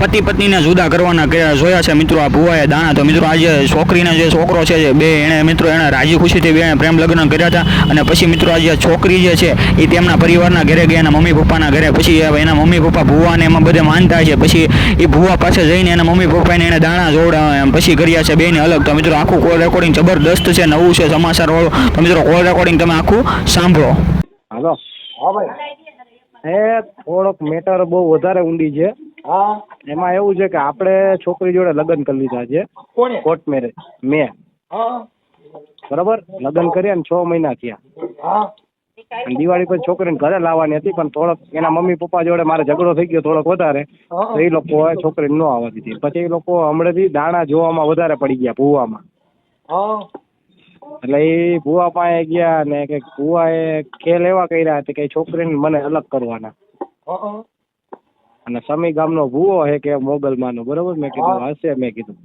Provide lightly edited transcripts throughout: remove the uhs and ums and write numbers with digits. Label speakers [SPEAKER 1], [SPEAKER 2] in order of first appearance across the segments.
[SPEAKER 1] પતિ પત્નીને જુદા કરવાના જોયા છે મિત્રો આ ભુવાએ દાણા. તો મિત્રો આજે છોકરીને જે છોકરો છે બે એણે મિત્રો એણે રાજી ખુશીથી બે પ્રેમ લગ્ન કર્યા હતા. અને પછી મિત્રો આજે છોકરી જે છે એ તેમના પરિવારના ઘરે ગયા, એના મમ્મી પપ્પાના ઘરે. પછી એના મમ્મી પપ્પા ભુવાને એમાં બધે માનતા છે. પછી એ ભુવા પાસે જઈને એના મમ્મી પપ્પાને એને દાણા જોડા પછી કર્યા છે બેને અલગ. તો મિત્રો આખું કોલ રેકોર્ડિંગ જબરદસ્ત છે, નવું છે સમાચાર વાળું. તો મિત્રો કોલ રેકોર્ડિંગ તમે આખું સાંભળો.
[SPEAKER 2] હાલો. હા ભાઈ, થોડોક મેટર બહુ વધારે ઊંડી છે. હા, એમાં એવું છે કે આપણે છોકરી જોડે લગ્ન કરી લીધા છે. કોણે? Court marriage. મેં. હા, બરાબર. લગ્ન કર્યા ને 6 મહિના થયા. હા, દિવાળી પછી છોકરીને ઘરે લાવવાની હતી, પણ થોડોક એના મમ્મી પપ્પા જોડે મારે ઝઘડો થઈ ગયો થોડોક વધારે, તો એ લોકો છોકરીને ન આવવા દીધી. પછી એ લોકો હમણાંથી દાણા જોવામાં વધારે પડી ગયા ભૂવામાં. એટલે એ ભૂવા પાસે ગયા ને કે ભૂવાએ ખેલ એવા કર્યા હતા કે છોકરીને મને અલગ કરવાના. અને સમી ગામનો ભૂવો છે કે મોગલમાનો, બરોબર. મેં કીધું હશે, મેં કીધું.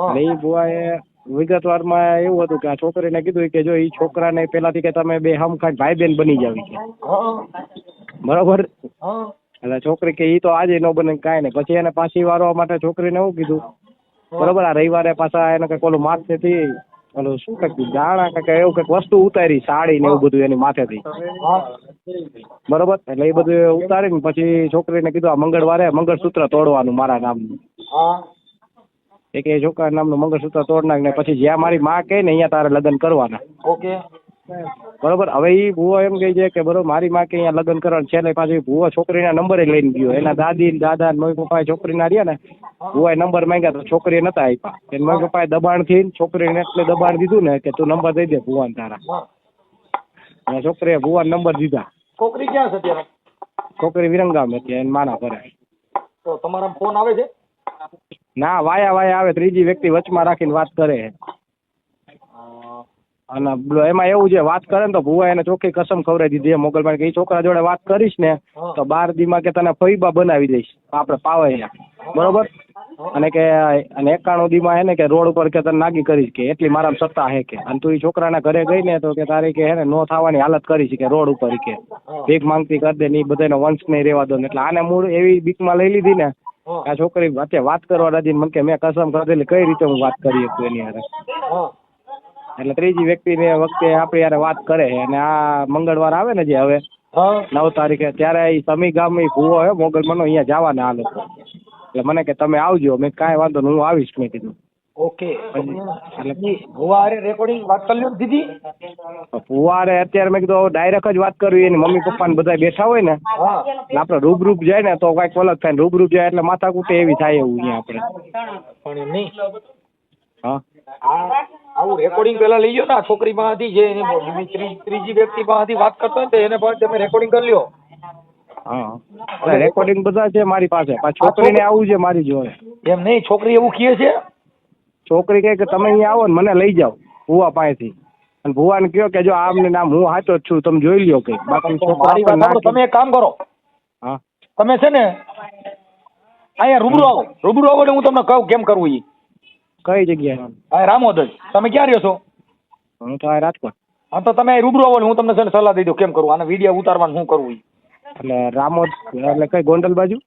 [SPEAKER 2] એટલે એ ભૂવાએ વિગતવારમાં એવું હતું કે આ છોકરીને કીધું કે જો એ છોકરાને પેલાથી કે તમે બે હમખાઈ ભાઈ બેન બની જાવી છે, બરોબર. એટલે છોકરી કે ઈ તો આજે ન બને કાંઈ નહીં. પછી એને પાછી વારવા માટે છોકરીને એવું કીધું, બરોબર. આ રવિવારે પાછા એને કઈક ઓલું માથેથી ઓલું શું કઈક દાણા કઈક એવું કઈક વસ્તુ ઉતારી, સાડી ને એવું બધું એની માથેથી, બરોબર. એટલે એ બધું ઉતારીને પછી છોકરીને કીધું આ મંગળવારે મંગળસૂત્ર તોડવાનું મારા નામનું. એક એ છોકરા નામનું મંગળસૂત્ર તોડ નાખ ને પછી જ્યાં મારી માં કહે ને અહીંયા તારે લગ્ન કરવાના. ઓકે, બરોબર. હવે એ ભૂવો એમ કહે છે કે બરોબર મારી માં કે અહીંયા લગ્ન કરવાનું. છેલ્લે પાછું ભૂવો છોકરીના નંબરે લઈને ગયો. એના દાદી દાદા મમ્મી પપ્પા છોકરીના રહ્યા ને, ભૂવાએ નંબર માંગ્યા તો છોકરીએ નતા આપ્યા. એને મમ્મી પપ્પાએ દબાણથી છોકરીને એટલે દબાણ દીધું ને કે તું નંબર દઈ દે ભૂવાને તારા. અને છોકરીએ ભૂવાને નંબર દીધા. છોકરી ક્યાં છે અત્યારે? છોકરી વિરંગામ હતી એને માના ભરે. તો તમારા ફોન આવે છે? ના, વાયા આવે. ત્રીજી વ્યક્તિ વચમાં રાખીને વાત કરે. અને એમાં એવું છે વાત કરે ને તો ભૂવા એને ચોખ્ખી કસમ ખવડાવી દીધી મોગલમાં કે એ છોકરા જોડે વાત કરીશ ને તો 12 દીમાં કે તને ફઈબા બનાવી દઈશ આપણે પાવૈયા, બરોબર. અને કે 91 દીમાં હે ને કે રોડ ઉપર કે તને નાગી કરીશ કે એટલી મારા સત્તા હે કે. અને તું એ છોકરાના ઘરે ગઈ ને તો કે તારી કે હે ને નો થવાની હાલત કરીશ કે રોડ ઉપર કે ભીખ માંગતી કરી દે ને એ બધાનો વંશ નહીં રહેવા દો. એટલે આને મૂળ એવી બીકમાં લઈ લીધી ને આ છોકરી વચ્ચે વાત કરવા રાજી. મને કે મેં કસમ કરેલી કઈ રીતે હું વાત કરી શકું એની હારે. એટલે ત્રીજી વ્યક્તિને વખતે આપણી યારે વાત કરે. અને આ મંગળવાર આવે ને જે હવે 9 તારીખે ત્યારે એ સમી ગામ ભૂવો હોય મોગલમાનો અહીંયા જવાના આ લોકો. એટલે મને કે તમે આવજો. મેં કાંઈ વાંધો નહીં હું આવીશ, મેં કીધું. ઓકે. એટલે ભૂવારે રેકોર્ડિંગ વાત કરી દીધી. ભૂવારે અત્યારે મેં કીધું ડાયરેક્ટ જ વાત કરવી. એની મમ્મી પપ્પા ને બધા બેઠા હોય ને એટલે આપણે રૂબરૂપ જાય ને તો કઈક અલગ થાય. રૂબરૂપ જાય એટલે માથા કૂટે એવી થાય એવું અહીંયા આપણે. હા, આવું રેકોર્ડિંગ પેલા લઈ ગયો ને છોકરી પાસેથી જે એની ત્રીજી વ્યક્તિ પાસેથી વાત કરતો હોય ને એને પણ તમે રેકોર્ડિંગ કરી લ્યો. હા, રેકોર્ડિંગ બધા છે મારી પાસે. છોકરીને આવું છે મારી જોડે. એમ નહીં, છોકરી એવું કહે છે. છોકરી કહે કે તમે અહીંયા આવો ને મને લઈ જાઓ ભૂવા પાસેથી. અને ભૂવાને કહો કે જો આમને નામ હું સાચો જ છું, તમે જોઈ લ્યો કઈ. બાકી તમે એક કામ કરો. હા, તમે છે ને અહીંયા રૂબરૂ આવો ને હું તમને કહું કેમ કરવું. એ કઈ જગ્યાએ? હા, રામોદ. તમે ક્યાં રહ્યો છો? હું તો રાજકોટ. હા, તો તમે રૂબરૂ આવો હું તમને છે ને સલાહ દઈ દઉં કેમ કરવું. આને વિડીયો ઉતારવાનું શું કરવું. એટલે રામોદ એટલે કઈ ગોંડલ બાજુ?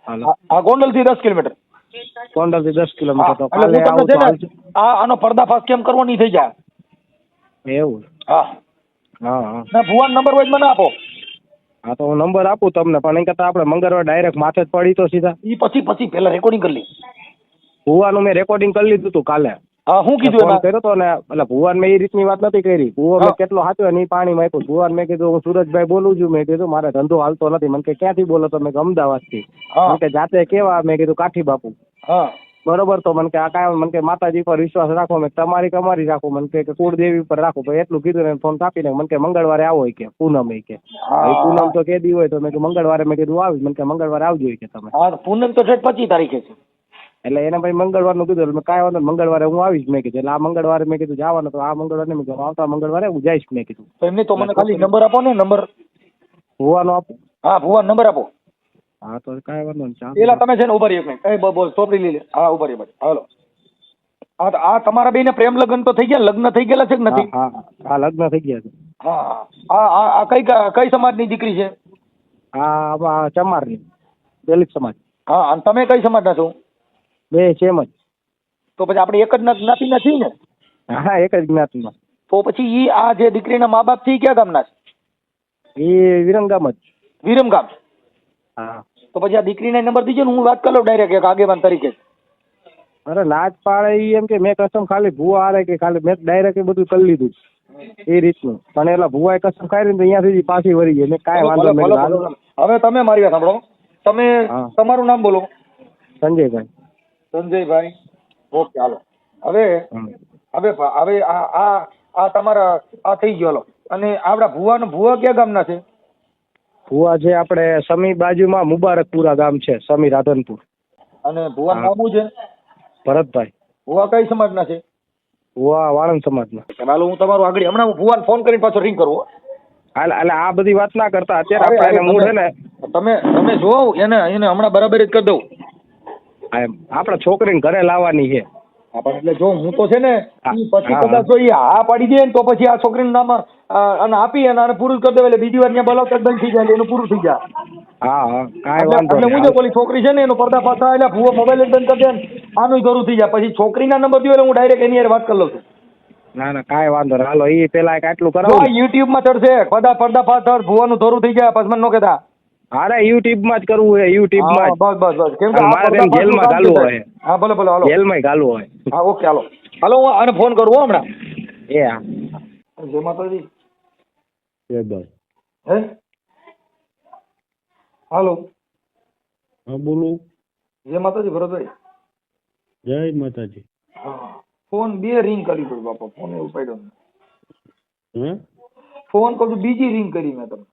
[SPEAKER 2] હા, ગોંડલ થી 10 કિલોમીટર. ગોંડલ થી 10 કિલોમીટર. તો કાલે આવું તો આનો પર્દાફાશ કેમ કરવો નહીં થઈ જાય એવું? હા હા. ના, ભુવાનો નંબર હોય મને આપો. હા, તો હું નંબર આપું તમને. પણ એ કરતા આપણે મંગળવાર ડાયરેક્ટ માથે જ પડી તો સીધા. એ પછી પેલા રેકોર્ડિંગ કરી લી. ભુવાનું મેં રેકોર્ડિંગ કરી લીધું તું કાલે. હા, શું કીધું એમાં? કર્યો તો ને એટલે ભુવાન મેં એ રીતની વાત નથી કરી. ભુવો મેં કેટલો સાચો ને એ પાણી માં આપ્યું. ભુવાન મેં કીધું હું સુરજભાઈ બોલું છું. મેં કીધું મારે ધંધો હાલતો નથી. મને કે ક્યાંથી બોલો તો? મેં કે અમદાવાદ થી. મને કે જાતે કેવા? મેં કીધું કાઠી બાપુ. બરોબર. તો મને કે આ કાંઈ મને કે માતાજી પર વિશ્વાસ રાખો. મેં તમારી કમારી રાખો. મને કે કુળદેવી ઉપર રાખો. ભાઈ એટલું કીધું ને ફોન કાપીને મને કે મંગળવારે આવો કે પૂનમ કે પૂનમ તો કેદી હોય તો મેં કીધું મંગળવારે. મેં કીધું આવીશ. મને કે મંગળવારે આવજો કે તમે. હા, પૂનમ તો 25 તારીખે છે. એટલે એને ભાઈ મંગળવારનું કીધું. એટલે કાંઈ વાંધો મંગળવારે હું આવીશ. મેં કીધું એટલે આ મંગળવારે મેં કીધું જવાનું. તો આ મંગળવારે મેં કીધું આવતા મંગળવારે હું જઈશ. મેં કીધું એમને તો મને ખાલી નંબર આપો ને. નંબર ભુવાનો આપો. હા, ભુવાનો નંબર આપો. હા, તો કાંઈ વાંધો નહીં. પેલા તમે છે ને ઉભા રહી એક બોલ ચોપડી લઈ લે. હા, ઉભા રહી. હાલો. હા, તો આ તમારા બેને પ્રેમ લગ્ન તો થઈ ગયા? લગ્ન થઈ ગયેલા છે કે નથી? હા, લગ્ન થઈ ગયા છે. હા, આ કઈ સમાજની દીકરી છે? હા, ચમારની. દલિત સમાજ.
[SPEAKER 3] હા, અને તમે કઈ સમાજના છો?
[SPEAKER 2] બે સેમ જ.
[SPEAKER 3] તો પછી આપણે એક જ જ્ઞાતિના છીએ ને?
[SPEAKER 2] હા, એક જ જ્ઞાતિમાં.
[SPEAKER 3] તો પછી ઈ આ જે દીકરીના મા બાપ છે ઈ ક્યાં ગામના છે?
[SPEAKER 2] એ વિરંગામ જ.
[SPEAKER 3] વિરમગામ.
[SPEAKER 2] હા.
[SPEAKER 3] તો પછી આ દીકરીના નંબર દીજો ને, હું વાત કરી લઉં ડાયરેક્ટ એક આગેવાન તરીકે.
[SPEAKER 2] અરે લાજ પાડે ઈ એમ કે મેં કસમ ખાલી ભૂવા હારે કે ખાલી મેં ડાયરેક્ટ એ બધું કરી લીધું એ રીતનું. પણ એલા ભૂવાએ કસમ ખાઈ ને અહીંયાથી પાછી વળી ગઈ. મેં કાંઈ વાંધો
[SPEAKER 3] ભલે,
[SPEAKER 2] નહીં.
[SPEAKER 3] ભલે, ભલે. હવે તમે મારી વાત સાંભળો. તમે
[SPEAKER 2] હા.
[SPEAKER 3] તમારું નામ બોલો.
[SPEAKER 2] સંજયભાઈ.
[SPEAKER 3] સંજયભાઈ. ઓકે, હાલો. હવે
[SPEAKER 2] હમ.
[SPEAKER 3] હવે હવે આ તમારા આ થઈ ગયો. હાલો. અને આપડા ભુવા ક્યાં ગામના છે?
[SPEAKER 2] ભૂવા છે આપણે સમી બાજુમાં મુબારકપુરા ગામ છે, સમી રાધનપુર.
[SPEAKER 3] અને ભુવા
[SPEAKER 2] હા.
[SPEAKER 3] નામ શું છે?
[SPEAKER 2] ભરતભાઈ.
[SPEAKER 3] ભુવા કઈ સમાજના છે?
[SPEAKER 2] ભૂવા વાળંદ સમાજના.
[SPEAKER 3] હાલો, હું તમારું આગળ હમણાં હું ભુવાને ફોન કરીને પાછો રિંગ કરું.
[SPEAKER 2] એટલે આ બધી વાત ના કરતા અત્યારે
[SPEAKER 3] અરે,
[SPEAKER 2] આપણે એને મૂળ છે ને
[SPEAKER 3] તમે જોવો એને હમણાં બરાબર જ કરી દઉં.
[SPEAKER 2] આપણે છોકરીને ઘરે લાવવાની છે.
[SPEAKER 3] એટલે જો હું તો છે ને ઈ પછી
[SPEAKER 2] હા.
[SPEAKER 3] કદાચ જો ઈ હા પાડી દે ને તો પછી આ છોકરીનું નામ અને આપી અને આને પૂરું કરી દે એટલે બીજી વાર ત્યાં બોલાવતા જ બંધ થઈ જાય એટલે એનું પૂરું થઈ જાય.
[SPEAKER 2] હા હા કાંઈ વાંધો
[SPEAKER 3] એટલે હું
[SPEAKER 2] નહીં.
[SPEAKER 3] જો પેલી છોકરી છે ને એનો પડદા પાછા એટલે ભૂવો મોબાઈલ જ બંધ કરી દે ને આનું ઘરું થઈ જાય. પછી છોકરીના નંબર દો એટલે હું ડાયરેક્ટ એની હારે વાત કરી લઉં છું.
[SPEAKER 2] ના ના કાંઈ વાંધો નહીં. હાલો એ પેલા એક આટલું
[SPEAKER 3] જો
[SPEAKER 2] કરાવું ને.
[SPEAKER 3] યુટ્યુબ માં ચડશે પડદા પાછળ ભૂવાનું ધોરું થઈ જાય પછી મને નો કહેતા.
[SPEAKER 2] અરે યુટ્યુબ માં જ કરવું હોય, યુટ્યુબ માં જ.
[SPEAKER 3] બસ કેમ કે
[SPEAKER 2] અને
[SPEAKER 3] આ
[SPEAKER 2] મારે
[SPEAKER 3] પડદા
[SPEAKER 2] તેને જેલમાં
[SPEAKER 3] પાછળનું કામ
[SPEAKER 2] ઘાલવું
[SPEAKER 3] છે.
[SPEAKER 2] હોય.
[SPEAKER 3] હા, ભલે હાલો.
[SPEAKER 2] જેલમાં ઘાલવું હોય.
[SPEAKER 3] હા, ઓકે, હાલો હું આને ફોન કરું હો હમણાં.
[SPEAKER 2] એ હા.
[SPEAKER 3] જય માતાજી.
[SPEAKER 2] બસ.
[SPEAKER 3] હે હાલો.
[SPEAKER 2] હા બોલો.
[SPEAKER 3] જય માતાજી ભરતભાઈ.
[SPEAKER 2] જય માતાજી.
[SPEAKER 3] હા, ફોન 2 રિંગ કરી દઉં બાપા, ફોન એવું પડ્યો ને.
[SPEAKER 2] હે
[SPEAKER 3] ફોન કરું બીજી રિંગ કરી મેં તમને.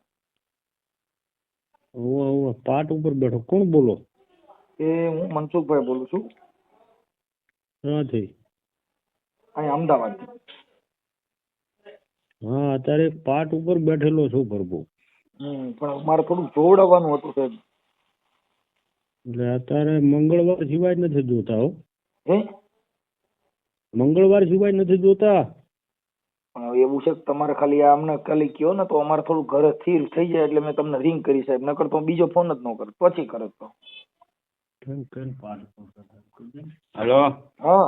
[SPEAKER 2] હું પાટ ઉપર બેઠો. કોણ બોલો?
[SPEAKER 3] એ હું મનસુખભાઈ બોલું છું,
[SPEAKER 2] ક્યાંથી?
[SPEAKER 3] અહીં અમદાવાદ.
[SPEAKER 2] હા અત્યારે પાટ ઉપર બેઠેલો છું પ્રભુ.
[SPEAKER 3] પણ મારે થોડું જોવડાવવાનું હતું સાહેબ.
[SPEAKER 2] એટલે અત્યારે મંગળવાર સિવાય નથી જોતા હો.
[SPEAKER 3] હે
[SPEAKER 2] મંગળવાર સિવાય નથી જોતા.
[SPEAKER 3] પણ એવું છે કે તમારે ખાલી અમને ખાલી કયો ને તો અમારે થોડું ઘરે સ્થિર થઈ જાય એટલે મેં તમને રિંગ કરી સાહેબ. નકર તો બીજો ફોન જ ન કર પછી કરે તો.
[SPEAKER 2] હેલો
[SPEAKER 3] હા,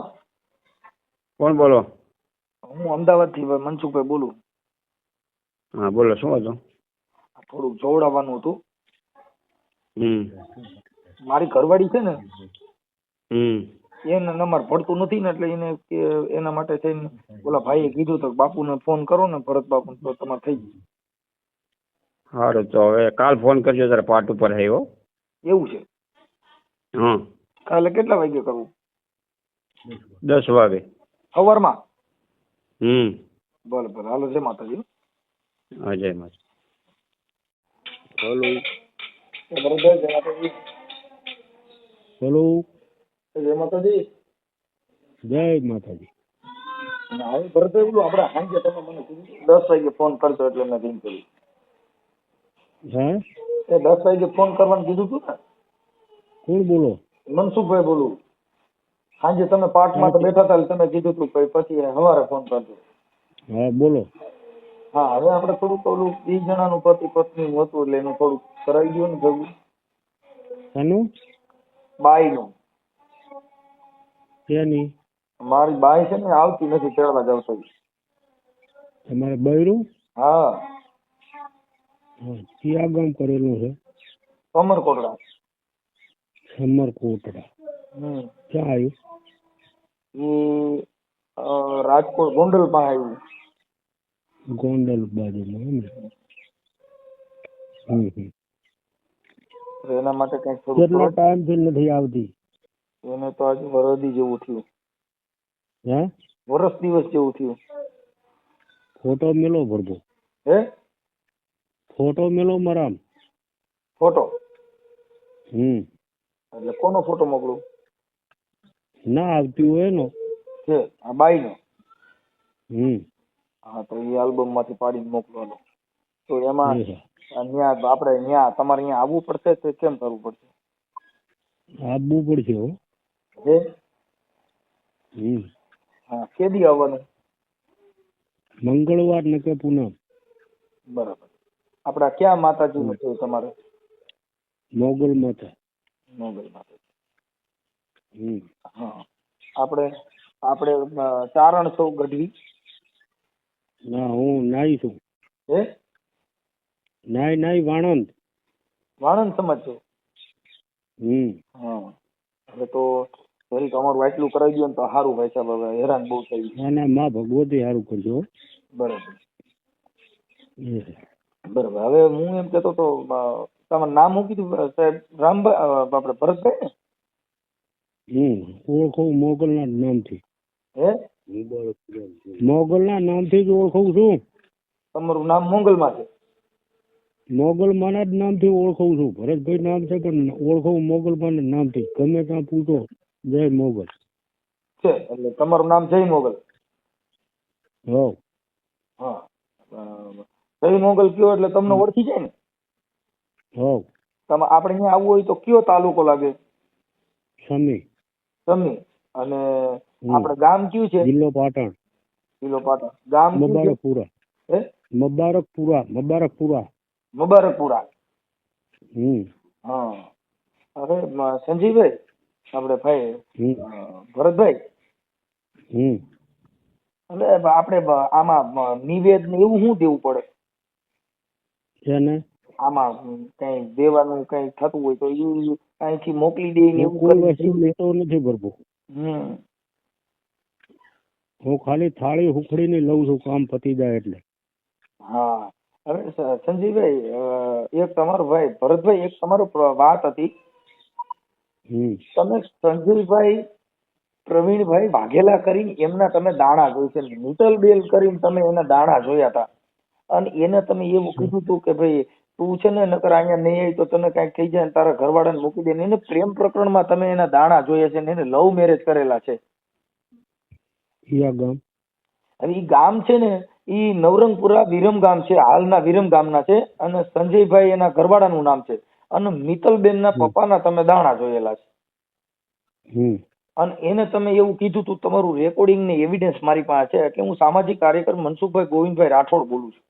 [SPEAKER 2] કોણ બોલો?
[SPEAKER 3] હું અમદાવાદ થી મનસુખભાઈ બોલું.
[SPEAKER 2] હા બોલો, શું હતું?
[SPEAKER 3] થોડુંક જોવડાવવાનું હતું. મારી ઘરવાળી છે ને એને નંબર પડતું નથી ને એટલે એને એના માટે થઈને ઓલા ભાઈએ કીધું તો બાપુને ફોન કરો ને, ભરત બાપુ, તો તમારે થઈ ગયું.
[SPEAKER 2] સારું તો હવે કાલ ફોન કરજો જરા પાટ ઉપર આવ્યો.
[SPEAKER 3] એવું છે?
[SPEAKER 2] હા
[SPEAKER 3] કાલે કેટલા વાગે કરવું?
[SPEAKER 2] 10 વાગે
[SPEAKER 3] સવારમાં? ભલે હાલો. જય માતાજી.
[SPEAKER 2] હા જય માતા.
[SPEAKER 3] હેલો ભરતભાઈ, જય માતાજી.
[SPEAKER 2] હેલો
[SPEAKER 3] જય માતાજી.
[SPEAKER 2] જય માતાજી.
[SPEAKER 3] હવે ભરતભાઈ બોલું આપણે સાંજે તમે મને કીધું 10 વાગે ફોન કરજો એટલે મેં રિંગ કરી.
[SPEAKER 2] હા
[SPEAKER 3] એ 10 વાગે ફોન કરવાનું કીધું તું ને?
[SPEAKER 2] કોણ બોલો?
[SPEAKER 3] મનસુખભાઈ બોલું. સાંજે તમે પાર્ટમાં તો બેઠા હતા એટલે તમે કીધું તું પછી સવારે ફોન કરજો.
[SPEAKER 2] હા બોલો.
[SPEAKER 3] હા, હવે આપણે થોડુંક ઓલું 2 જણાનું પતિ પત્ની હતું એટલે એનું થોડુંક કરાવી દો ને ભેગું.
[SPEAKER 2] શાનું?
[SPEAKER 3] બાઈનું.
[SPEAKER 2] ક્યાંની?
[SPEAKER 3] મારી બાઈ છે ને આવતી નથી તેડવા જાવ તો.
[SPEAKER 2] તમારે બૈરું?
[SPEAKER 3] હા,
[SPEAKER 2] ક્યાં ગામ કરેલું છે?
[SPEAKER 3] અમરકોટડા.
[SPEAKER 2] સમરકોટડા. ક્યાં આવ્યું?
[SPEAKER 3] રાજકોટ ગોંડલ માં આવ્યું.
[SPEAKER 2] ગોંડલ બાજુમાં એમ ને?
[SPEAKER 3] એના માટે કઈક
[SPEAKER 2] કેટલો
[SPEAKER 3] થોડું
[SPEAKER 2] ટાઈમ થી નથી આવતી?
[SPEAKER 3] એને તો આજે વરદી જેવું થયું.
[SPEAKER 2] હે
[SPEAKER 3] વરસ દિવસ જેવું થયું.
[SPEAKER 2] ફોટો મેલો ભરતો.
[SPEAKER 3] હે
[SPEAKER 2] ફોટો મેલો મારા.
[SPEAKER 3] ફોટો? એટલે કોનો ફોટો મોકલું?
[SPEAKER 2] ના આવતી હોય એનો
[SPEAKER 3] છે આ બાઈ નો? હા, તો એ આલ્બમ માંથી પાડીને મોકલવાનો. તો એમાં અહીંયા આપણે તમારે અહીંયા આવવું પડશે કે કેમ કરવું પડશે?
[SPEAKER 2] આવવું પડશે હો.
[SPEAKER 3] હે હા, કેદી આવવાનું?
[SPEAKER 2] મંગળવાર ને કે પૂનમ.
[SPEAKER 3] બરાબર. આપડા ક્યાં માતાજી નું છે તમારે?
[SPEAKER 2] મોગલ માતા.
[SPEAKER 3] મોગલમાંથી.
[SPEAKER 4] હમ.
[SPEAKER 3] હા, આપણે આપણે ચારણ છો ગઢવી?
[SPEAKER 4] ના, હું નાઈ છું.
[SPEAKER 3] હે,
[SPEAKER 4] નાઈ વાણંદ.
[SPEAKER 3] વાણંદ સમાજ છો?
[SPEAKER 4] હમ.
[SPEAKER 3] હા, હવે તો ફરી તમારું આટલું કરાવી દો ને તો સારું ભાઈ સાહેબ, હવે હેરાન બહુ થઈ ગયું.
[SPEAKER 4] ના ના, માં ભગવતી સારું કરજો.
[SPEAKER 3] બરાબર
[SPEAKER 4] એ.
[SPEAKER 3] બરાબર. હવે હું એમ કહેતો તો તમારું નામ શું કીધું સાહેબ? રામભાઈ, આપણે ભરતભાઈ ને?
[SPEAKER 4] ઓળખું મોગલના જ નામથી.
[SPEAKER 3] હે,
[SPEAKER 4] મોગલના નામથી જ ઓળખું છું.
[SPEAKER 3] તમારું નામ મોગલમાં છે?
[SPEAKER 4] મોગલમાના જ નામથી ઓળખું છું. ભરતભાઈ નામ છે પણ ઓળખું મોગલમાના નામથી. ગમે ત્યાં પૂછો જય મોગલ
[SPEAKER 3] છે, એટલે તમારું નામ જય મોગલ?
[SPEAKER 4] હો.
[SPEAKER 3] હા, જય મોગલ કયો એટલે તમને ઓળખી જાય ને?
[SPEAKER 4] હો.
[SPEAKER 3] તમે આપણે અહીંયા આવવું હોય તો કયો તાલુકો લાગે?
[SPEAKER 4] સમી.
[SPEAKER 3] સમી. અને આપણે ગામ કયું છે?
[SPEAKER 4] જિલ્લો પાટણ.
[SPEAKER 3] જિલ્લો પાટણ. ગામ કયું છે?
[SPEAKER 4] મુબારકપુરા.
[SPEAKER 3] હે,
[SPEAKER 4] મુબારકપુરા.
[SPEAKER 3] મુબારકપુરા.
[SPEAKER 4] હમ.
[SPEAKER 3] હા. અરે સંજીવભાઈ, આપણે ભાઈ ભરતભાઈ,
[SPEAKER 4] હમ.
[SPEAKER 3] એટલે આપણે આમાં નિવેદ ને એવું શું દેવું પડે?
[SPEAKER 4] છે ને
[SPEAKER 3] આમાં કઈ દેવાનું કઈ થતું હોય તો એ અહીંથી મોકલી દે ને
[SPEAKER 4] હું
[SPEAKER 3] એવું
[SPEAKER 4] કોઈ
[SPEAKER 3] કરી?
[SPEAKER 4] વસ્તુ લેતો નથી પ્રભુ. હું ખાલી થાળી હુખડીને લઉં છું કામ પતી જાય એટલે.
[SPEAKER 3] હા. હવે સંજીવભાઈ, એક તમારો ભાઈ ભરતભાઈ, એક તમારો વાત હતી.
[SPEAKER 4] હમ.
[SPEAKER 3] તમે સંજયભાઈ પ્રવીણભાઈ વાઘેલા કરીને એમના તમે દાણા જોઈ છે, મિટલ બેલ કરીને તમે એના દાણા જોયા હતા, અને એને તમે એવું કીધું હતું કે ભાઈ તું છે ને નકર અહીંયા નહીં આવી તો તને કઈક થઈ જાય ને તારા ઘરવાળાને મૂકી દે. એને પ્રેમ પ્રકરણમાં તમે એના દાણા જોયા છે ને એને લવ મેરેજ કરેલા છે.
[SPEAKER 4] કયા ગામ?
[SPEAKER 3] અને ઈ ગામ છે ને ઈ નવરંગપુરા વિરમ ગામ છે, હાલના વિરમ ગામના છે, અને સંજયભાઈ એના ઘરવાળાનું નામ છે, અને મિત્તલબેનના પપ્પાના તમે દાણા જોયેલા છે.
[SPEAKER 4] હમ.
[SPEAKER 3] અને એને તમે એવું કીધું તું, તમારું રેકોર્ડિંગ ને એવિડન્સ મારી પાસે છે. એટલે હું સામાજિક કાર્યકર મનસુખભાઈ ગોવિંદભાઈ રાઠોડ બોલું છું.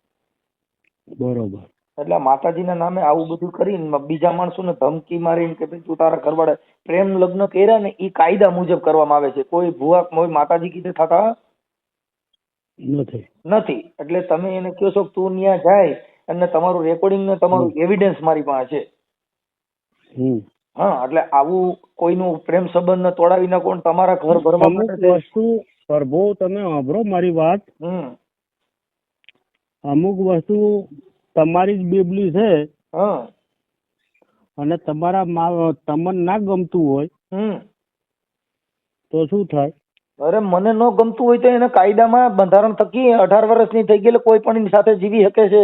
[SPEAKER 4] બરોબર.
[SPEAKER 3] એટલે માતાજીના નામે આવું બધું કરીને બીજા માણસોને ધમકી મારીને કે ભાઈ તું તારા ઘરવાળા પ્રેમ લગ્ન કર્યા ને એ કાયદા મુજબ કરવામાં આવે છે. કોઈ ભુવા કોઈ માતાજી કીધે થતા નથી. એટલે તમે એને કહો છો કે તું ત્યાં જાય અને તમારું રેકોર્ડિંગ ને તમારું એવિડન્સ મારી પાસે છે. હા, એટલે આવું કોઈનું પ્રેમ સંબંધ તોડાવી નાખો તમારા ઘર ભરવા માટે
[SPEAKER 4] વસ્તુ પ્રભુ તમે સાંભળો મારી વાત. અમુક વસ્તુ તમારી જ બેબલી છે અને તમારા તમને ના ગમતું હોય તો શું થાય?
[SPEAKER 3] અરે મને ન ગમતું હોય તો એને કાયદામાં બંધારણ થકી 18 વર્ષની થઈ ગયેલી કોઈ પણ સાથે જીવી શકે છે.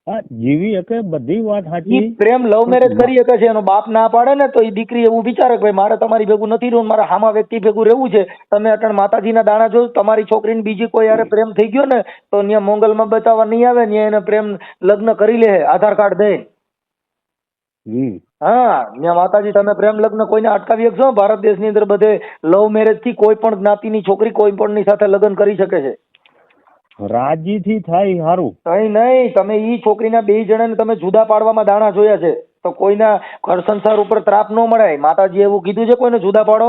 [SPEAKER 4] હા, જીવી શકે, બધી વાત સાચી.
[SPEAKER 3] પ્રેમ લવ મેરેજ કરી શકે છે. એનો બાપ ના પાડે ને તો એ દીકરી એવું વિચારે કે ભાઈ મારે તમારી ભેગું નથી રહેવું, મારે હામા વ્યક્તિ ભેગું રહેવું છે. તમે અટણ માતાજીના દાણા જો તમારી છોકરીને બીજી કોઈ યારે પ્રેમ થઈ ગયો ને તો ત્યાં મોંગલમાં બતાવવા નહીં આવે, ત્યાં એને પ્રેમ લગ્ન કરી લે આધાર કાર્ડ દઈ. હા, ત્યાં માતાજી તમે પ્રેમ લગ્ન કોઈને અટકાવી શકશો? ભારત દેશની અંદર બધે લવ મેરેજ થી કોઈ પણ જ્ઞાતિની છોકરી કોઈ પણ ની સાથે લગ્ન કરી શકે છે.
[SPEAKER 4] રાજી થી થાય સારું.
[SPEAKER 3] કઈ નહીં, તમે ઈ છોકરીના 2 જણાને તમે જુદા પાડવામાં દાણા જોયા છે તો કોઈના ઘર સંસાર ઉપર ત્રાપ ન મળે. માતાજી એવું કીધું છે કોઈને જુદા પાડો?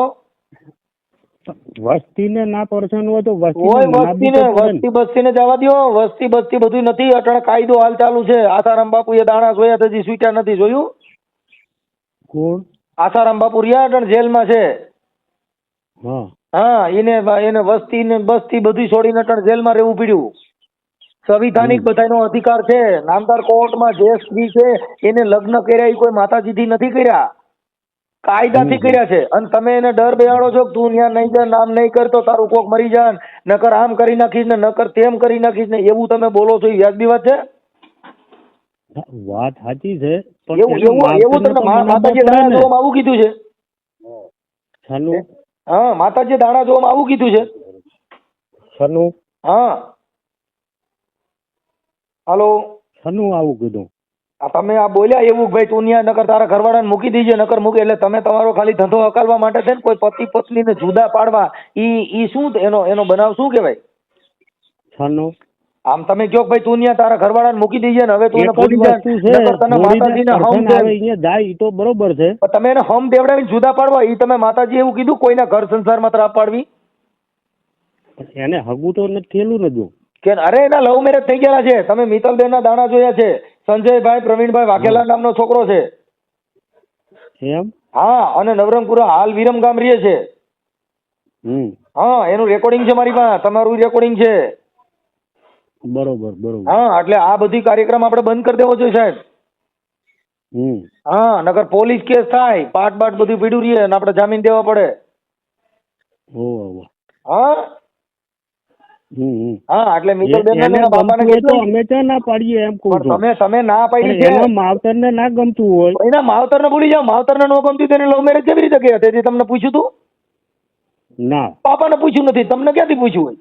[SPEAKER 4] વસ્તીને ના પરસન હોય તો
[SPEAKER 3] વસ્તી બસ્તીને જવા દો. વસ્તી બસ્તી બધું નથી. અટણ કાયદો હાલ ચાલુ છે. આસારામ બાપુ એ દાણા જોયા તો હજી સ્વીટ્યા નથી. જોયું?
[SPEAKER 4] કોણ?
[SPEAKER 3] આસારામ બાપુ રહ્યા અટણ જેલમાં છે. હા, એને વસ્તી ને બસ્તી બધું છોડીને અટણ જેલમાં રહેવું પડ્યું. સંવિધાનિક બધાનો અધિકાર છે. નામદાર કોર્ટમાં જે સ્ત્રી છે એને લગ્ન કર્યા એ કોઈ માતાજીથી નથી કર્યા, કાયદાથી કર્યા છે. અને તમે એને ડર બેહાડો છો કે તું ત્યાં નહીં જા, નામ નહીં કરતો તારું કોક મરી જા, નકર આમ કરી નાખીશ ને નકર તેમ કરી નાખીશ ને, એવું તમે બોલો છો એ વ્યાજબી વાત છે?
[SPEAKER 4] વાત સાચી છે.
[SPEAKER 3] એવું તમને માતાજી દાણા જોવામાં આવું કીધું છે? હા, માતાજી દાણા જોવામાં આવું કીધું છે? હા, હાલો,
[SPEAKER 4] આવું કીધું?
[SPEAKER 3] તમે આ બોલ્યા એવું ભાઈ તું ત્યાં નકર તારા ઘરવાળાને મૂકી દીજે, નકર મૂકી. એટલે તમે તમારો ખાલી ધંધો હકાલવા માટે છે ને કોઈ પતિ પત્નીને જુદા પાડવા ઈ શું એનો બનાવ શું કહેવાય? આમ તમે કહો કે ભાઈ તું ત્યાં તારા ઘરવાળાને મૂકી દઈએ ને હવે તું એને
[SPEAKER 4] એક જ
[SPEAKER 3] ભૂલી જા
[SPEAKER 4] વસ્તુ છે,
[SPEAKER 3] નકર તને
[SPEAKER 4] જોડીને
[SPEAKER 3] માતાજીને હમ
[SPEAKER 4] person
[SPEAKER 3] છે
[SPEAKER 4] આવે અહીંયા જાય ઈ તો બરોબર છે.
[SPEAKER 3] પણ તમે એને હમ દેવડાવીને જુદા પાડવા એ તમે માતાજી એવું કીધું કોઈના ઘર સંસારમાં ત્રાપ પાડવી
[SPEAKER 4] એને હગું તો નથી થયેલું ને જો.
[SPEAKER 3] કે અરે એના લવ મેરેજ થઈ ગયેલા છે. તમે મિત્તલબેનના દાણા જોયા છે. સંજયભાઈ પ્રવીણભાઈ વાઘેલા નામનો છોકરો છે.
[SPEAKER 4] એમ?
[SPEAKER 3] હા, અને નવરંગપુરા હાલ વિરમ ગામ રહે છે. હા, એનું રેકોર્ડિંગ છે મારી પાસે, તમારું રેકોર્ડિંગ છે.
[SPEAKER 4] બરોબર બરોબર.
[SPEAKER 3] હા, એટલે આ બધી કાર્યક્રમ આપણે બંધ કરી દેવો જોઈએ સાહેબ. હા, નકર પોલીસ કેસ થાય, પાટ બાટ બધું પીડ્યું રહીએ અને આપણે જામીન દેવા પડે.
[SPEAKER 4] ઓહો.
[SPEAKER 3] હા હા, એટલે મિત્તલબેન
[SPEAKER 4] એને
[SPEAKER 3] એના બાપાને
[SPEAKER 4] ગમતું હોય તો
[SPEAKER 3] કીધું
[SPEAKER 4] અમે ત્યાં ના પાડીએ એમ કહું છું.
[SPEAKER 3] પણ તમે ના પાડી
[SPEAKER 4] પણ
[SPEAKER 3] છે.
[SPEAKER 4] એના માવતરને ના ગમતું હોય.
[SPEAKER 3] એના માવતરને ભૂલી જાઓ. માવતરને ન ગમતી તેને લવ મેરેજ કેવી રીતે કર્યા? તેથી તમને પૂછ્યું તું?
[SPEAKER 4] ના.
[SPEAKER 3] પાપાને પૂછ્યું નથી, તમને ક્યાંથી પૂછ્યું હોય?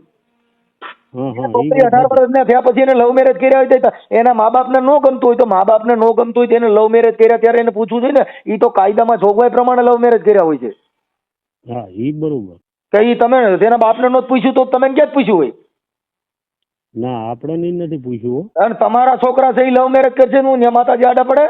[SPEAKER 4] હા હા, ઈ
[SPEAKER 3] છોકરી
[SPEAKER 4] વાત
[SPEAKER 3] 18
[SPEAKER 4] સાચી.
[SPEAKER 3] વર્ષના થયા પછી એને લવ મેરેજ કર્યા હોય તો એના મા બાપને ન ગમતું હોય તો મા બાપને ન ગમતું હોય તો એને લવ મેરેજ કર્યા ત્યારે એને પૂછવું જોઈએ ને. ઈ તો કાયદામાં જોગવાઈ પ્રમાણે લવ મેરેજ કર્યા હોય છે.
[SPEAKER 4] હા, ઈ બરોબર.
[SPEAKER 3] કે ઈ તમે તેના બાપને નહોતું પૂછ્યું તો તમે ક્યાં પૂછ્યું હોય?
[SPEAKER 4] ના, આપણે ઈ નથી પૂછ્યું હો.
[SPEAKER 3] અને તમારા છોકરા છે એ લવ મેરેજ કરશે ને ત્યાં માતાજી આડા પડે?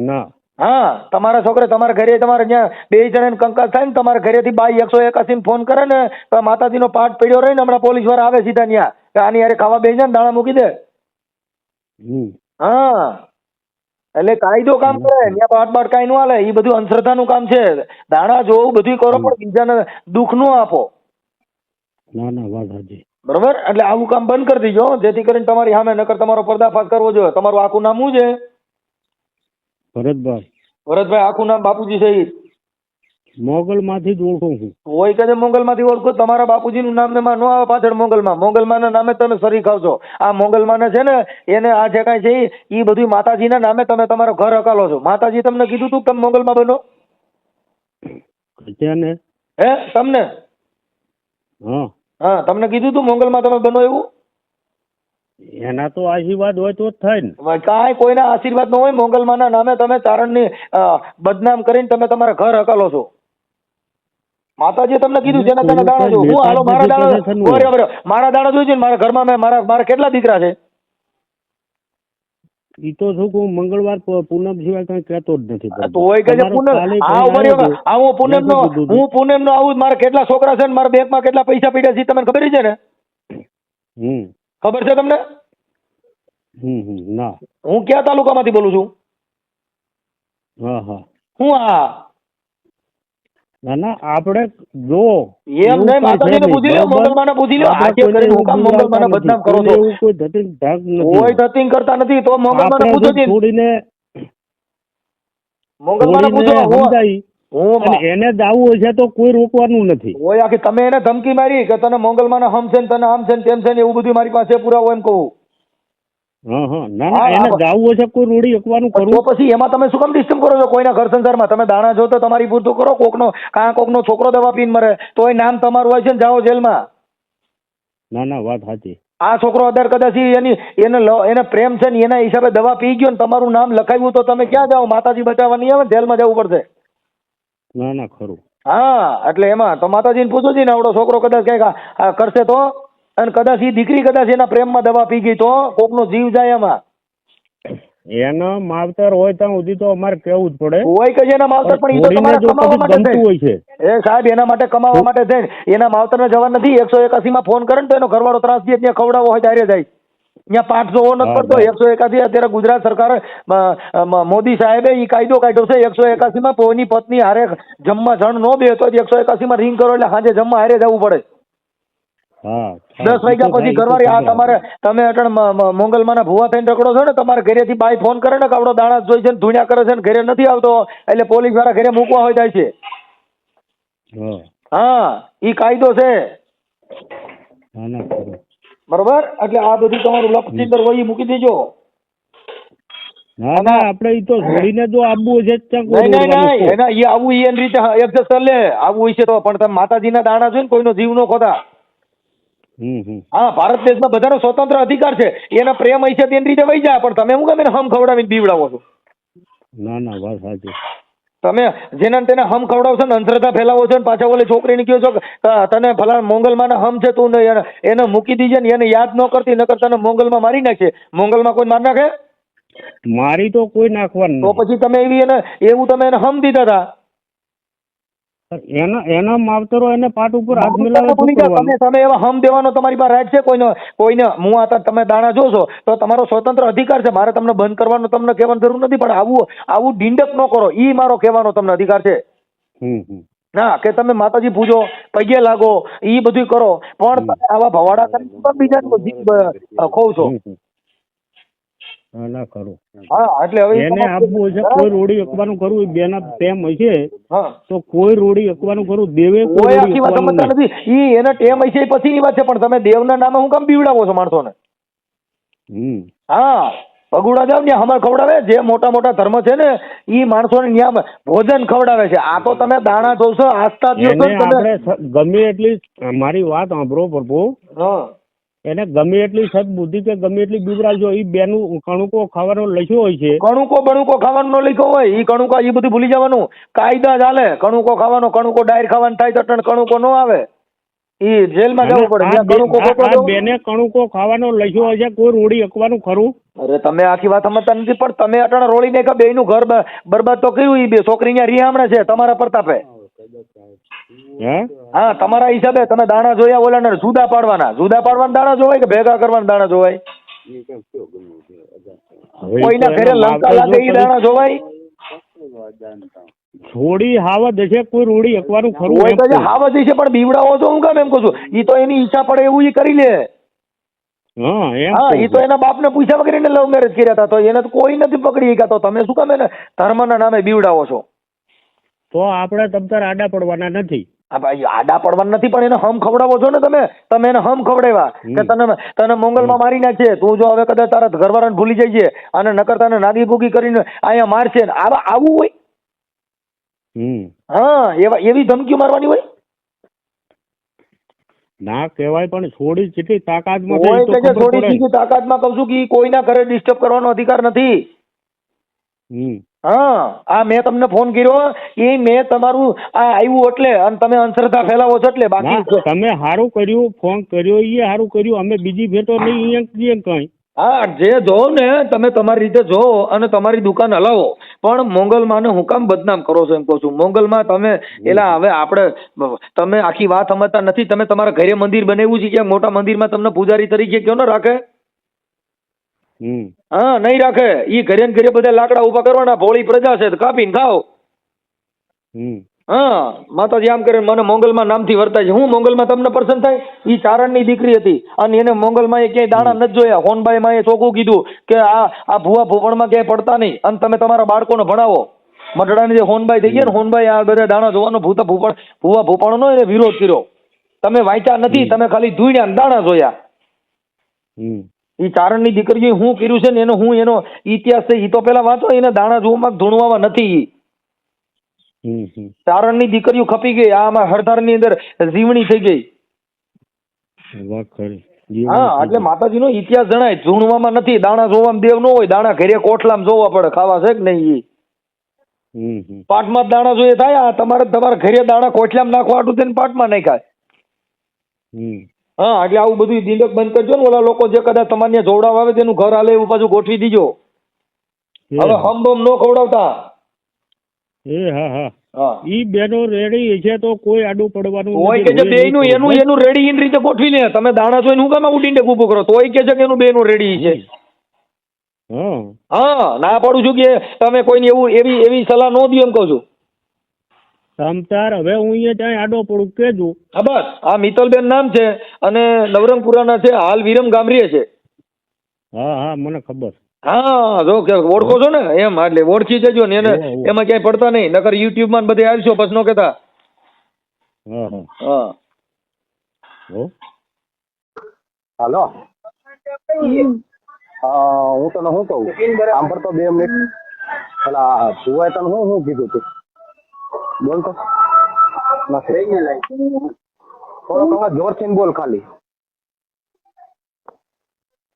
[SPEAKER 4] ના.
[SPEAKER 3] હા, તમારા છોકરા તમારા ઘરે તમારે ત્યાં 2 જણાને કંકાસ થાય ને તમારા ઘરેથી બાઈ 181 ફોન કરે ને તો માતાજીનો પાઠ પડ્યો રહે ને હમણાં પોલીસ વાળા આવે સીધા ત્યાં કે આની હારે ખાવા બેસી જાય ને દાણા મૂકી દે. હા, એટલે કાયદો કામ કરે ત્યાં પાઠ બાટ કાંઈ ન હાલે. એ બધું અંધશ્રદ્ધાનું કામ છે. દાણા જોવું બધું કરો પણ બીજાને દુઃખ ન આપો.
[SPEAKER 4] ના ના, વાત સાચી.
[SPEAKER 3] બરોબર, એટલે આવું કામ બંધ કરી દીજો જેથી કરીને તમારી સામે નકર તમારો પર્દાફાશ કરવો જોઈએ. તમારું આખું નામ શું છે?
[SPEAKER 4] ભરતભાઈ.
[SPEAKER 3] ભરતભાઈ, આખું નામ બાપુજી સહિત?
[SPEAKER 4] મોગલમાંથી જ ઓળખું છું.
[SPEAKER 3] હોય કે મોગલમાંથી ઓળખો. તમારા બાપુજીનું નામ એમાં ન આવે પાછળ મોગલમાં. મોગલમાના નામે તમે સરી ખાવ છો. આ મોગલમાને છે ને એને આ જે કાંઈ છે એ બધું માતાજીના નામે તમે તમારું ઘર હકાલો છો. માતાજી તમને કીધું તું કે તમે મોગલમાં બનો?
[SPEAKER 4] ત્યાં ને?
[SPEAKER 3] હે તમને?
[SPEAKER 4] હા.
[SPEAKER 3] હા, તમને કીધું તું મોગલમાં તમે બનો એવું?
[SPEAKER 4] એના તો આશીર્વાદ હોય તો જ થાય ને.
[SPEAKER 3] કાંઈ કોઈના આશીર્વાદ ન હોય. મોગલમાના નામે તમે ચારણની બદનામ કરીને તમે તમારા ઘર હકાલો છો. માતાજીએ તમને કીધું જેના તેના દાણા જો. હું હાલો મારા દાણા બરાબર, મારા દાણા જોઈ છે ને મારા ઘરમાં મેં મારા કેટલા દીકરા છે?
[SPEAKER 4] ઈ તો શું કહું, મંગળવાર પૂનમ સિવાય કઈ કહેતો જ નથી.
[SPEAKER 3] તો હોય કે પૂનમ હું પૂનમ નો આવું મારા કેટલા છોકરા છે ને મારા બેંકમાં કેટલા પૈસા પડ્યા છે તમને ખબર છે ને? ખબર છે તમને?
[SPEAKER 4] ના.
[SPEAKER 3] હું કયા તાલુકામાંથી બોલું છું?
[SPEAKER 4] હા હા.
[SPEAKER 3] હું હા
[SPEAKER 4] ના ના, આપણે જો
[SPEAKER 3] એમ નહીં, માતાજીને પૂછી લો, મોગલમાને પૂછી લો. આજે કરીને હું કામ મોગલમાને બદનામ કરો છો?
[SPEAKER 4] એવું કોઈ ધતિંગ ધાક નથી.
[SPEAKER 3] કોઈ ધતિંગ કરતા નથી તો મોગલમાને પૂછો છે.
[SPEAKER 4] છોડીને
[SPEAKER 3] મોગલમાને પૂછો. હું
[SPEAKER 4] અને એને જ આવું હશે તો કોઈ રોકવાનું નથી.
[SPEAKER 3] હોય આખી તમે એને ધમકી મારી કે તને મોગલમાને હમ છે ને તને આમ છે ને તેમ છે ને એવું બધું મારી પાસે પુરાવો એમ કહું.
[SPEAKER 4] હા હા. ના ના, એને જાવું હશે કોઈ રોડી એકવાનું
[SPEAKER 3] તો
[SPEAKER 4] કરવું.
[SPEAKER 3] પછી એમાં તમે શું કામ ડિસ્ટર્બ કરો છો કોઈના ઘર સંસારમાં? તમે દાણા જો તો તમારી પૂરતું કરો. કોકનો છોકરો દવા પીને મરે તો એ નામ તમારું હોય છે ને જાઓ જેલમાં.
[SPEAKER 4] ના ના, વાત સાચી.
[SPEAKER 3] આ છોકરો અદર કદાચ એને પ્રેમ છે ને એના હિસાબે દવા પી ગયો ને તમારું નામ લખાવ્યું તો તમે ક્યાં જાઓ? માતાજી બચાવવા નહીં આવે, જેલમાં જવું પડશે.
[SPEAKER 4] ના ના, ખરું.
[SPEAKER 3] હા, એટલે એમાં તો માતાજીને પૂછો છે ને આવડો છોકરો કદાચ કઈક કરશે તો, અને કદાચ એ દીકરી કદાચ એના પ્રેમમાં દવા પી ગઈ તો કોકનો જીવ જાય એમાં.
[SPEAKER 4] એનો માવતર હોય ત્યાં સુધી તો અમારે કેવું જ પડે.
[SPEAKER 3] હોય કે એના માવતર પણ એ તો તમારે કમાવા માટે
[SPEAKER 4] ગમતું હોય છે.
[SPEAKER 3] એ સાહેબ એના માટે કમાવા માટે થઈને એના માવતરને જવા નથી. 181 માં ફોન કરે ને તો એનો ઘરવાળો ત્રાસ દે ત્યાં ખવડાવો હોય ત્યારે જાય. ત્યાં પાઠ જોવો નથી પડતો. 181 અત્યારે ગુજરાત સરકાર મોદી સાહેબે એ કાયદો કાઢ્યો છે. 181 માં કોઈની પત્ની હારે જમવા જણ નો બે તો 181 માં રિંગ કરો એટલે સાંજે જમવા હારે જવું પડે. 10 વાગ્યા પછી ઘરવાળી આ તમારે તમે અટણ મોગલમાના ભુવા થઈને રખડો છો ને તમારે ઘરેથી બાઈ ફોન કરે ને કે આવડો દાણા જોઈ છે ને ધૂણ્યા કરે છે ને ઘરે નથી આવતો એટલે પોલીસ વાળા ઘરે મૂકવા હોય જાય છે. હા, ઈ કાયદો છે. બરોબર, એટલે આ બધું તમારું લપચિંદર હોય મૂકી દેજો.
[SPEAKER 4] ના ના, આપણે ઈ તો છોડીને જો આવવું છે
[SPEAKER 3] નહીં એના એ આવું એની રીતે એડજસ્ટ કરી લે. આવું હોય છે તો પણ તમે માતાજીના દાણા જોઈને કોઈનો જીવ નો ખોતા. હા, ભારત દેશમાં બધાનો સ્વતંત્ર અધિકાર છે. એના પ્રેમ હોય છે તેની રીતે વહી જાય પણ તમે શું ગમે હમ ખવડાવીને બીવડાવો છો?
[SPEAKER 4] ના ના, વાત સાચી.
[SPEAKER 3] તમે જેને તેને હમ ખવડાવશો ને અંધશ્રદ્ધા ફેલાવો છો ને પાછા ઓલી છોકરીને કહો છો કે તને ફલા મોંગલમાં હમ છે તું એને મૂકી દીજે ને એને યાદ ન કરતી નકર તને મોંગલમાં મારી નાખશે. મોંગલમાં કોઈ માર નાખે?
[SPEAKER 4] મારી તો કોઈ નાખવાનું
[SPEAKER 3] તો પછી તમે એવું તમે એને હમ દીધા હતા.
[SPEAKER 4] એના માવતરો એને પાટ ઉપર હાથ મિલાવે શું કરવાનું?
[SPEAKER 3] તમે એવા હમ દેવાનો તમારી પાસે રાઈટ છે? કોઈને હું આ તમે દાણા જોશો તો તમારો સ્વતંત્ર અધિકાર છે. મારે તમને બંધ કરવાનો તમને કહેવાની જરૂર નથી, પણ આવું ડીંડક ન કરો ઈ મારો કહેવાનો તમને અધિકાર છે. ના કે તમે માતાજી પૂજો, પગે લાગો, ઈ બધું કરો, પણ તમે આવા ભવાડા કરીને બીજા ખોવ છો.
[SPEAKER 4] ના કરું.
[SPEAKER 3] હા એટલે હવે
[SPEAKER 4] એને આપવું છે કોઈ રોડી અકવાનું કરવું બેના ટેમ હશે તો કોઈ રોડી અકવાનું કરવું દેવે
[SPEAKER 3] કોઈ આખી વાત સમજતા નથી. ઈ એને ટેમ હશે પછીની વાત છે, પણ તમે દેવના નામે હું કામ બીવડાવો છો માણસોને? હા ભગુડા જાવ ને હમણાં ખવડાવે જે મોટા મોટા ધર્મ છે ને ઈ માણસોને ન્યા ભોજન ખવડાવે છે. આ તો તમે દાણા જોશો આસ્થા
[SPEAKER 4] આપણે ગમે એટલી મારી વાત સાંભળો પ્રભુ, એને ગમે એટલી સદબુદ્ધિ કે ગમે એટલી બીવરાજો એ બેનું કણુકો ખાવાનો લખ્યો હોય છે.
[SPEAKER 3] કણુકો ખાવાનો લખ્યો હોય ઈ કણુકો એ બધું ભૂલી જવાનું. કાયદા ચાલે. કણુકો ખાવાનો, કણુકો ડાયર ખાવાનું થાય તો કણુકો ન આવે, ઈ જેલમાં જવું પડે.
[SPEAKER 4] બેને કણુકો ખાવાનો લખ્યો હોય છે, કોઈ રોડી અકવાનું ખરું?
[SPEAKER 3] અરે તમે આખી વાત સમજતા નથી, પણ તમે અટાણે રોળી નાખ્યા બેયનું ઘર બરબાદ તો કર્યું. ઈ બે છોકરી અહીંયા રિહામણે છે તમારા પ્રતાપે. હા તમારા હિસાબે તમે દાણા જોયા ઓલા જુદા પાડવાના દાણા જોવાય કે ભેગા કરવાના દાણા જોવાય? કોઈના ઘરે લંકા લાગે ઈ દાણા જોવાય?
[SPEAKER 4] થોડી હાવત હશે કોઈ રોડી અકવાનું ખરું?
[SPEAKER 3] હોય તો હાવત હશે પણ બીવડાવો છો હું કામ એમ કહું છું. ઈ તો એની ઈચ્છા પડે એવું ઈ કરી લે. ઈ તો એના બાપને પૂછ્યા વગર એને લવ મેરેજ કર્યા હતા, તો એને તો કોઈ નથી પકડી શક્યા. તો તમે શું કામ એને ધર્મના નામે બીવડાવો છો?
[SPEAKER 4] તો આપણે તમતાર આડા પડવાના નથી.
[SPEAKER 3] આડા પડવાના નથી, પણ એને હમ ખવડાવો છો ને તમે એને હમ ખવડાવ્યા કે તને મોંગલમાં મારી નાખશે. તું જો હવે કદાચ તારા ઘરવાળાને ભૂલી જાય છે અને નકર તને નાગી ભૂગી કરીને અહીંયા મારશે. આવું હોય? હા એવી ધમકી મારવાની હોય?
[SPEAKER 4] ના કહેવાય, પણ છોડી કેટલી તાકાતમાં
[SPEAKER 3] તાકાતમાં કહું છું કે કોઈના ઘરે ડિસ્ટર્બ કરવાનો અધિકાર નથી. હા મેં તમને ફોન કર્યો એ મેં તમારું આ આવ્યું એટલે અને તમે અંધશ્રદ્ધા ફેલાવો છો એટલે. બાકી
[SPEAKER 4] તમે સારું કર્યું, ફોન કર્યો એ સારું કર્યું. અમે બીજી ભેટો નહીં કઈ.
[SPEAKER 3] હા જે જોવો ને તમે તમારી રીતે જોવો અને તમારી દુકાન હલાવો, પણ મોંગલમાં હું કામ બદનામ કરો છો એમ કહું છું. મોંગલમાં તમે એલા હવે આપણે તમે આખી વાત સમજતા નથી. તમે તમારા ઘરે મંદિર બનાવ્યું છે કે મોટા મંદિરમાં તમને પૂજારી તરીકે કયો ને રાખે? હા નહીં રાખે. ઈ ઘરે ને ઘરે બધા લાકડા ઉભા કરવાના, ભોળી પ્રજા છે કાપીને ખાઓ. હા માતાજી આમ કરે મને મોંગલમાં નામથી વર્તાય છે. હું મોંગલમાં તમને પસંદ થાય? ઈ ચારણની દીકરી હતી અને એને મોંગલમાં ક્યાંય દાણા નથી જોયા. હોનબાઈ એ ચોખ્ખું કીધું કે આ ભૂવા ભૂપણમાં ક્યાંય પડતા નહીં અને તમે તમારા બાળકોને ભણાવો. મઢડાની જે હોનબાઈ થઈ ગયા ને, હોનબાઈ આ બધા દાણા જોવાનો ભૂવા ભૂપણનો એને વિરોધ કર્યો. તમે વાંચ્યા નથી, તમે ખાલી ધૂણ્યા દાણા જોયા. ઈ ચારણની દીકરીએ શું કર્યું છે ને એનો ઇતિહાસ છે ઈ તો પેલા વાંચો. એને દાણા જોવામાં ધૂણવામાં નથી. ચારણની દીકરીઓ ખપી ગઈ. આમાં હળધારની અંદર જીવણી થઈ ગઈ. હા એટલે માતાજીનો ઇતિહાસ જણાય. ધૂણવામાં નથી, દાણા જોવામાં દેવ ન હોય. દાણા ઘરે કોઠલામાં જોવા પડે. ખાવા છે કે નહીં? પાટમાં દાણા જોઈએ થાય. તમારા ઘરે દાણા કોઠલામાં નાખવા આટલું તેને પાટમાં નાખાય. હા એટલે આવું બધું દિંડક બંધ કરજો ને. ઓલા લોકો જે કદાચ તમારે જોવડાવ આવે તેનું ઘર હાલે એવું પાછું ગોઠવી દીજો. હવે હમ બમ ન ખવડાવતા.
[SPEAKER 4] ઈ બેનો રેડી છે તો કોઈ આડું પડવાનું
[SPEAKER 3] હોય કે બેયનું એનું રેડી એની રીતે ગોઠવી લે. તમે દાણા જોઈને હું કામ આવું ડીંડક ઊભું કરો? તોય કે છે કે એનું બેનું રેડી છે. હા ના પાડું છું કે તમે કોઈને એવી સલાહ ન દો એમ કહું છું.
[SPEAKER 4] તમતાર હવે હું અહીંયા ત્યાં આડો પડું કેજો.
[SPEAKER 3] હા બસ આ મિત્તલબેન નામ છે અને નવરંગપુરાના છે, હાલ વિરમ ગામરીએ છે.
[SPEAKER 4] હા મને ખબર.
[SPEAKER 3] હા જો કે ઓળખો છો ને એમ, એટલે ઓળખી જજો ને એને એમાં ક્યાંય પડતા નહીં. નકર યુટ્યુબ માં બધે આવશો પછી નો કહેતા. હા
[SPEAKER 2] હાલો હું તને શું કહું સાંભળતો 2 મિનિટ. પેલા ભુવાએ તને શું કીધું તું બોલ તો? થોડોક અવાજ જોરથી બોલ ખાલી.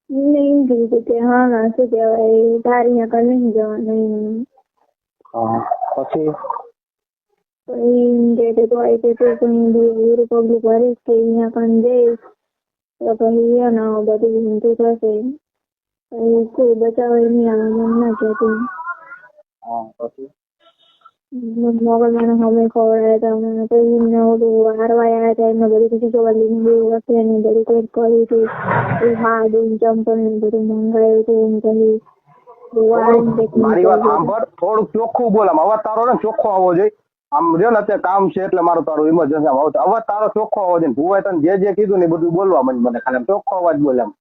[SPEAKER 5] નહીં કીધું કે હા શું કહેવાય તારી અહીંયા કઈ નહીં જવાનું.
[SPEAKER 2] પછી
[SPEAKER 5] પછી કે તો આઈ કે તું કઈ પગલું ભરીશ કે અહીંયા પણ જઈશ તો પછી એના બધું હિંદુ થશે પછી કોઈ બચાવે નહીં આવે એમ ના કહેતી
[SPEAKER 2] હા પછી
[SPEAKER 5] મોગલમાં અમે ખવડાયા હતા અમે પછી એમને ઓલું હારવાયા હતા એમને બધું પછી જોવા લઈને બે વખતે ને બધું કંઈક કર્યું હતું એ હાડ ચંપલ ને બધું મંગાવ્યું હતું પછી
[SPEAKER 2] મારી વાત સાંભળ, થોડુંક ચોખ્ખું બોલ. આમ અવાજ તારો ને ચોખ્ખો આવવો જોઈએ. આમ જો ને અત્યારે કામ છે એટલે મારો તારો ઇમરજન્સી આવતો અવાજ તારો ચોખ્ખો આવવો જોઈએ. ભુવાએ તને જે કીધું ને બધું બોલવા મને ખાલી ચોખ્ખો અવાજ બોલે. આમ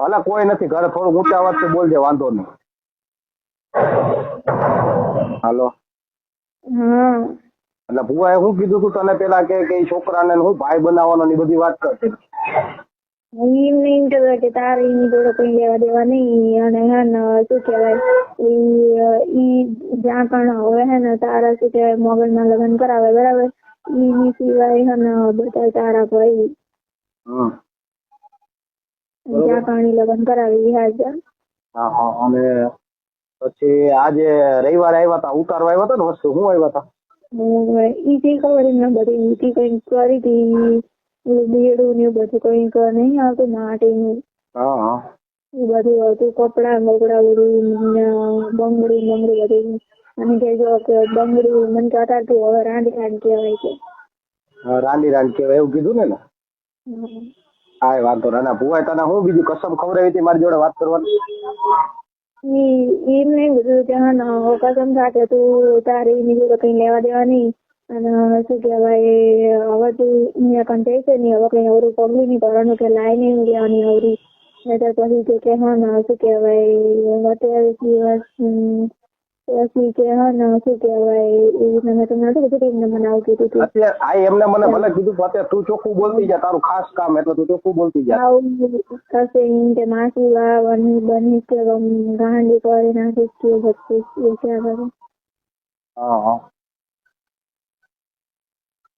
[SPEAKER 2] ભલે કોઈ નથી ઘરે, થોડું ઊંચા અવાજથી બોલજે, વાંધો નહીં. હાલો.
[SPEAKER 5] હા
[SPEAKER 2] એટલે ભુવાએ શું કીધું તું તને પેલા કે ઈ છોકરાને હું ભાઈ બનાવવાનો ની બધી વાત કરતી?
[SPEAKER 5] એમ નહીં કે તારે એની જોડે કઈ લેવા દેવા નહીં અને હે ને શું કહેવાય ઈ જ્યાં પણ હવે હે ને તારા શું કહેવાય મોગલમાં લગ્ન કરાવે બરાબર એની સિવાય હે ને બધા તારા ભાઈ જ્યાં પણ લગ્ન કરાવી હાજર.
[SPEAKER 2] હા હા. અને પછી આજે રવિવારે આવ્યા હતા, ઉતારવા આવ્યા હતા ને વસ્તુ શું આવ્યા હતા?
[SPEAKER 5] ઈ થી ખબર એમને બધી ઈથી કઈક કરી હતી બેડું ને બધું કઈક નહીં આવતું માટીનું
[SPEAKER 2] હા હા.
[SPEAKER 5] એ બધું હતું કપડા બગડા બધું બંગડી બધું અને કે જો કે બંગડી મને તો અત્યારે હવે રાંડી રાંડ કહેવાય છે.
[SPEAKER 2] રાંડી રાંડ કહેવાય એવું કીધું ને? હા વાંધો ના. ભુવાએ તને હું બીજું કસમ ખવડાવી હતી મારી જોડે વાત કરવાની?
[SPEAKER 5] એમ નહીં બધું ત્યાં કસમ સાથે તું તારે એની જોડે કઈ લેવા દેવા નહીં અને શું કહેવાય હવે તું અહીંયા કંટાઈ છે નહીં હવે કઈ અવરું પગલું નહીં કરવાનું કે લાઈ નહીં લેવાની અવરી નહીતર પછી કે હા ને શું કહેવાય 28 દિવસ પછી કે હા ને શું કહેવાય એ રીતના મેં તમને નતું કીધું એમને મને આવું કીધું હતું.
[SPEAKER 2] અત્યારે આ એમને મને ભલે કીધું અત્યારે તું ચોખ્ખું બોલતી જા, તારું ખાસ કામ એટલે તું ચોખ્ખું બોલતી જા.
[SPEAKER 5] આવું થશે એમ કે માસી બની કે ગાંડી કરી નાખીશ કે બધું એ ક્યાં કરે.
[SPEAKER 2] હા હા.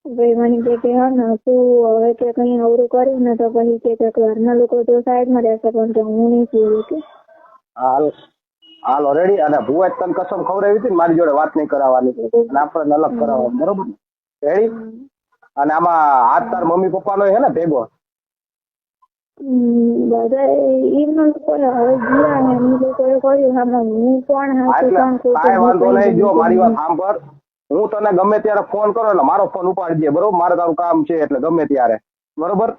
[SPEAKER 5] ભાઈ મને કે હા ને તું હવે કે કઈ અવરું કર્યું ને તો પછી કે ઘરના લોકો તો સાઈડમાં રહેશે પણ કે હું નહીં છું કે
[SPEAKER 2] હાલ ઓલરેડી. અને ભુવાએ તને કસમ ખવડાવી હતી ને મારી જોડે વાત નહીં કરાવવાની અને આપણે અલગ કરાવવાનું, બરોબર રેડી? અને આમાં હાથ તાર મમ્મી પપ્પાનો છે ને ભેગો?
[SPEAKER 5] બધા એમના લોકોએ હવે ગયા ને એમની લોકોએ કર્યું આમાં હું પણ
[SPEAKER 2] કાંઈ વાંધો નહીં. જો મારી વાત સાંભળ, હું તને ગમે ત્યારે ફોન કરો એટલે મારો ફોન ઉપાડજે, બરોબર? મારે તારું કામ છે એટલે ગમે ત્યારે, બરોબર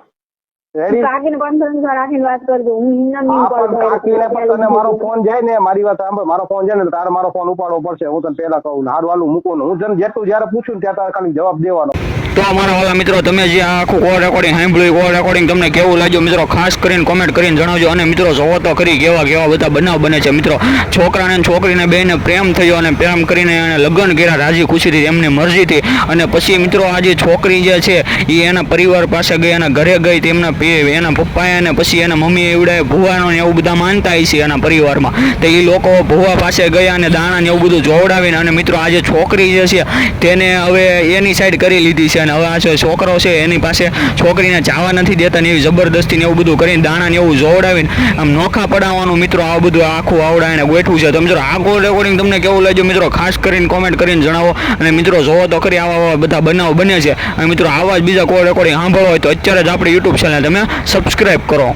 [SPEAKER 2] રેડી?
[SPEAKER 5] કાકીને કોન્ફરન્સ રાખીને વાત કરજો હું એમના નહીં
[SPEAKER 2] કાકીને પણ તને મારો ફોન જાય ને, મારી વાત સાંભળ, મારો ફોન જાય ને તારે મારો ફોન ઉપાડવો પડશે. હું તને પેલા કહું હારું હાલું મૂકો ને હું તને જેટલું જયારે પૂછું ને ત્યાં તારે ખાલી જવાબ દેવાનો.
[SPEAKER 1] તો અમારા વાલા મિત્રો તમે જે આખું કોલ રેકોર્ડિંગ સાંભળ્યું, કોલ રેકોર્ડિંગ તમને કેવું લાગ્યું મિત્રો ખાસ કરીને કોમેન્ટ કરીને જણાવજો. અને મિત્રો જોવો તો ખરી કેવા બધા બનાવ બને છે મિત્રો. છોકરાને અને છોકરીને બેને પ્રેમ થયો અને પ્રેમ કરીને એને લગ્ન કર્યા રાજી ખુશીથી એમની મરજીથી. અને પછી મિત્રો આ જે છોકરી જે છે એ એના પરિવાર પાસે ગઈ, એના ઘરે ગઈ, તેમના એના પપ્પાએ અને પછી એના મમ્મીએ એવડે ભુવાનો ને એવું બધા માનતા છે એના પરિવારમાં. તો એ લોકો ભુવા પાસે ગયા અને દાણા ને એવું બધું જોવડાવીને અને મિત્રો આ જે છોકરી જે છે તેને હવે એની સાઈડ કરી લીધી છે. અને હવે આ છોકરો છે એની પાસે છોકરીને જવા નથી દેતા ને એવી જબરદસ્તી ને એવું બધું કરીને દાણા ને એવું જોવડાવીને આમ નોખા પડાવવાનું મિત્રો આ બધું આખું આવડાવીને ગોઠવું છે. તો મિત્રો આ કોલ રેકોર્ડિંગ તમને કેવું લાગ્યું મિત્રો ખાસ કરીને કોમેન્ટ કરીને જણાવો. અને મિત્રો જોવો તો ખરી આવા બધા બનાવ બને છે. અને મિત્રો આવા જ બીજા કોલ રેકોર્ડિંગ સાંભળવા હોય તો અત્યારે જ આપણી યુટ્યુબ ચેનલ તમે સબસ્ક્રાઈબ કરો.